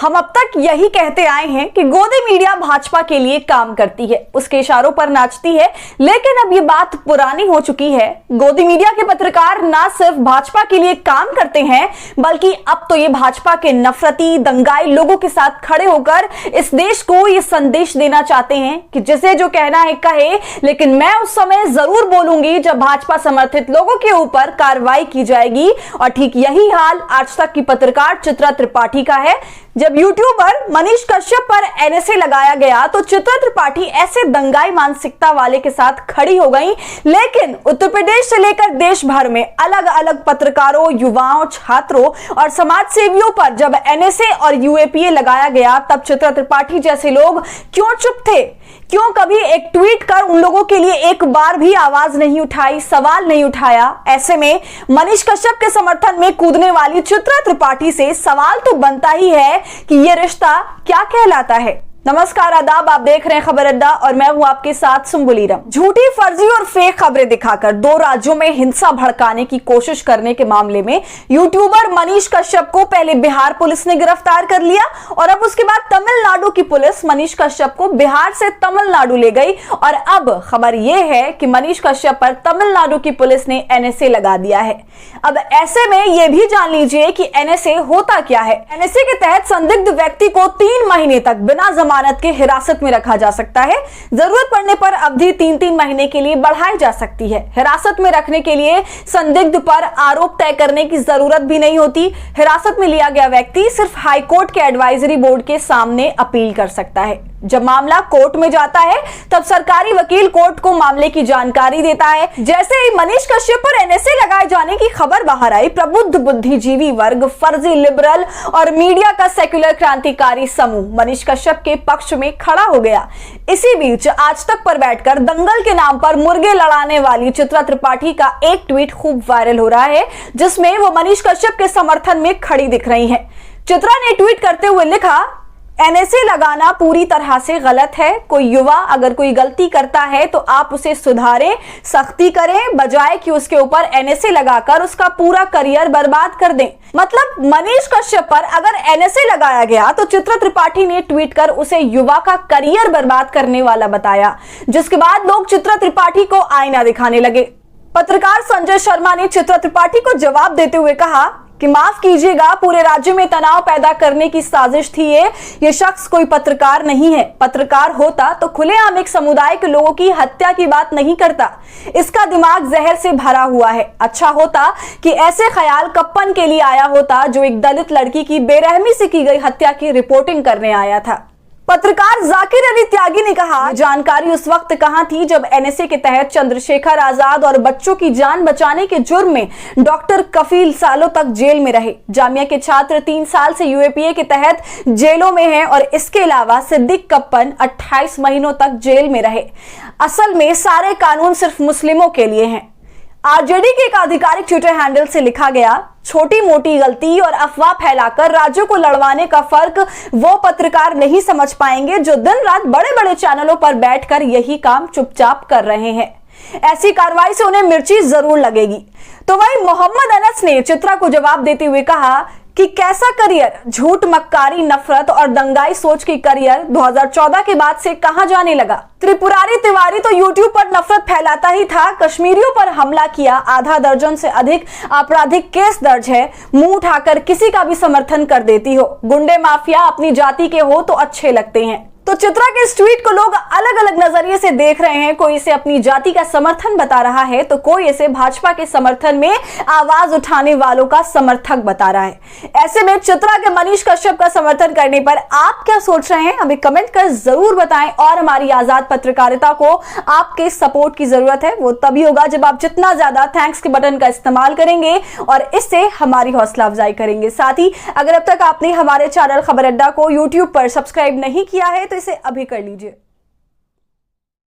हम अब तक यही कहते आए हैं कि गोदी मीडिया भाजपा के लिए काम करती है, उसके इशारों पर नाचती है, लेकिन अब ये बात पुरानी हो चुकी है। गोदी मीडिया के पत्रकार ना सिर्फ भाजपा के लिए काम करते हैं, बल्कि अब तो ये भाजपा के नफरती दंगाई लोगों के साथ खड़े होकर इस देश को ये संदेश देना चाहते हैं कि जिसे जो कहना है कहे, लेकिन मैं उस समय जरूर बोलूंगी जब भाजपा समर्थित लोगों के ऊपर कार्रवाई की जाएगी। और ठीक यही हाल आज तक की पत्रकार चित्रा त्रिपाठी का है। जब यूट्यूबर मनीष कश्यप पर एनएसए लगाया गया तो चित्रा त्रिपाठी ऐसे दंगाई मानसिकता वाले के साथ खड़ी हो गई, लेकिन उत्तर प्रदेश से लेकर देश भर में अलग अलग पत्रकारों, युवाओं, छात्रों और समाज सेवियों पर जब एनएसए और यूएपीए लगाया गया तब चित्रा त्रिपाठी जैसे लोग क्यों चुप थे? क्यों कभी एक ट्वीट कर उन लोगों के लिए एक बार भी आवाज नहीं उठाई, सवाल नहीं उठाया? ऐसे में मनीष कश्यप के समर्थन में कूदने वाली चित्रा त्रिपाठी से सवाल तो बनता ही है कि ये रिश्ता क्या कहलाता है। नमस्कार, आदाब, आप देख रहे हैं खबर अड्डा और मैं हूं आपके साथ सुम्बुलीरम। झूठी, फर्जी और फेक खबरें दिखाकर 2 राज्यों में हिंसा भड़काने की कोशिश करने के मामले में यूट्यूबर मनीष कश्यप को पहले बिहार पुलिस ने गिरफ्तार कर लिया और अब उसके बाद तमिलनाडु की पुलिस मनीष कश्यप को बिहार से तमिलनाडु ले गई। और अब खबर यह है कि मनीष कश्यप पर तमिलनाडु की पुलिस ने एनएसए लगा दिया है। अब ऐसे में यह भी जान लीजिए कि एनएसए होता क्या है। एनएसए के तहत संदिग्ध व्यक्ति को 3 महीने तक बिना जमानत के हिरासत में रखा जा सकता है। जरूरत पड़ने पर अवधि 3-3 महीने के लिए बढ़ाई जा सकती है। हिरासत में रखने के लिए संदिग्ध पर आरोप तय करने की जरूरत भी नहीं होती। हिरासत में लिया गया व्यक्ति सिर्फ हाईकोर्ट के एडवाइजरी बोर्ड के सामने अपील कर सकता है। जब मामला कोर्ट में जाता है तब सरकारी वकील कोर्ट को मामले की जानकारी देता है। जैसे ही मनीष कश्यप पर एनएसए लगाए जाने की खबर बाहर आई, प्रबुद्ध बुद्धिजीवी वर्ग, फर्जी लिबरल और मीडिया का सेक्युलर क्रांतिकारी समूह मनीष कश्यप के पक्ष में खड़ा हो गया। इसी बीच आज तक पर बैठकर दंगल के नाम पर मुर्गे लड़ाने वाली चित्रा त्रिपाठी का एक ट्वीट खूब वायरल हो रहा है, जिसमें वो मनीष कश्यप के समर्थन में खड़ी दिख रही है। चित्रा ने ट्वीट करते हुए लिखा, एनएसए लगाना पूरी तरह से गलत है। कोई युवा अगर कोई गलती करता है तो आप उसे सुधारें, सख्ती करें, बजाय कि उसके ऊपर एनएसए लगाकर उसका पूरा करियर बर्बाद कर दें। मतलब मनीष कश्यप पर अगर एनएसए लगाया गया तो चित्रा त्रिपाठी ने ट्वीट कर उसे युवा का करियर बर्बाद करने वाला बताया, जिसके बाद लोग चित्रा त्रिपाठी को आईना दिखाने लगे। पत्रकार संजय शर्मा ने चित्रा त्रिपाठी को जवाब देते हुए कहा कि माफ कीजिएगा, पूरे राज्य में तनाव पैदा करने की साजिश थी। ये शख्स कोई पत्रकार नहीं है। पत्रकार होता तो खुलेआम एक समुदाय के लोगों की हत्या की बात नहीं करता। इसका दिमाग जहर से भरा हुआ है। अच्छा होता कि ऐसे ख्याल कप्पन के लिए आया होता जो एक दलित लड़की की बेरहमी से की गई हत्या की रिपोर्टिंग करने आया था। पत्रकार जाकिर अली त्यागी ने कहा, जानकारी उस वक्त कहां थी जब एनएसए के तहत चंद्रशेखर आजाद और बच्चों की जान बचाने के जुर्म में डॉक्टर कफील सालों तक जेल में रहे। जामिया के छात्र 3 साल से यूएपीए के तहत जेलों में हैं और इसके अलावा सिद्दीक कप्पन 28 महीनों तक जेल में रहे। असल में सारे कानून सिर्फ मुस्लिमों के लिए हैं। आरजेडी के एक आधिकारिक ट्विटर हैंडल से लिखा गया, छोटी मोटी गलती और अफवाह फैलाकर राज्यों को लड़वाने का फर्क वो पत्रकार नहीं समझ पाएंगे जो दिन रात बड़े बड़े चैनलों पर बैठकर यही काम चुपचाप कर रहे हैं। ऐसी कार्रवाई से उन्हें मिर्ची जरूर लगेगी। तो वही मोहम्मद अनस ने चित्रा को जवाब देते हुए कहा कि कैसा करियर, झूठ, मक्कारी, नफरत और दंगाई सोच की करियर 2014 के बाद से कहां जाने लगा। त्रिपुरारी तिवारी तो यूट्यूब पर नफरत फैलाता ही था, कश्मीरियों पर हमला किया, आधा दर्जन से अधिक आपराधिक केस दर्ज है, मुंह उठाकर किसी का भी समर्थन कर देती हो। गुंडे माफिया अपनी जाति के हो तो अच्छे लगते हैं। तो चित्रा के इस ट्वीट को लोग अलग अलग नजरिए से देख रहे हैं। कोई इसे अपनी जाति का समर्थन बता रहा है तो कोई इसे भाजपा के समर्थन में आवाज उठाने वालों का समर्थक बता रहा है। ऐसे में चित्रा के मनीष कश्यप का समर्थन करने पर आप क्या सोच रहे हैं, हमें कमेंट कर जरूर बताएं। और हमारी आजाद पत्रकारिता को आपके सपोर्ट की जरूरत है। वो तभी होगा जब आप जितना ज्यादा थैंक्स के बटन का इस्तेमाल करेंगे और इससे हमारी हौसला अफजाई करेंगे। साथ ही अगर अब तक आपने हमारे चैनल खबर अड्डा को यूट्यूब पर सब्सक्राइब नहीं किया है तो इसे अभी कर लीजिए।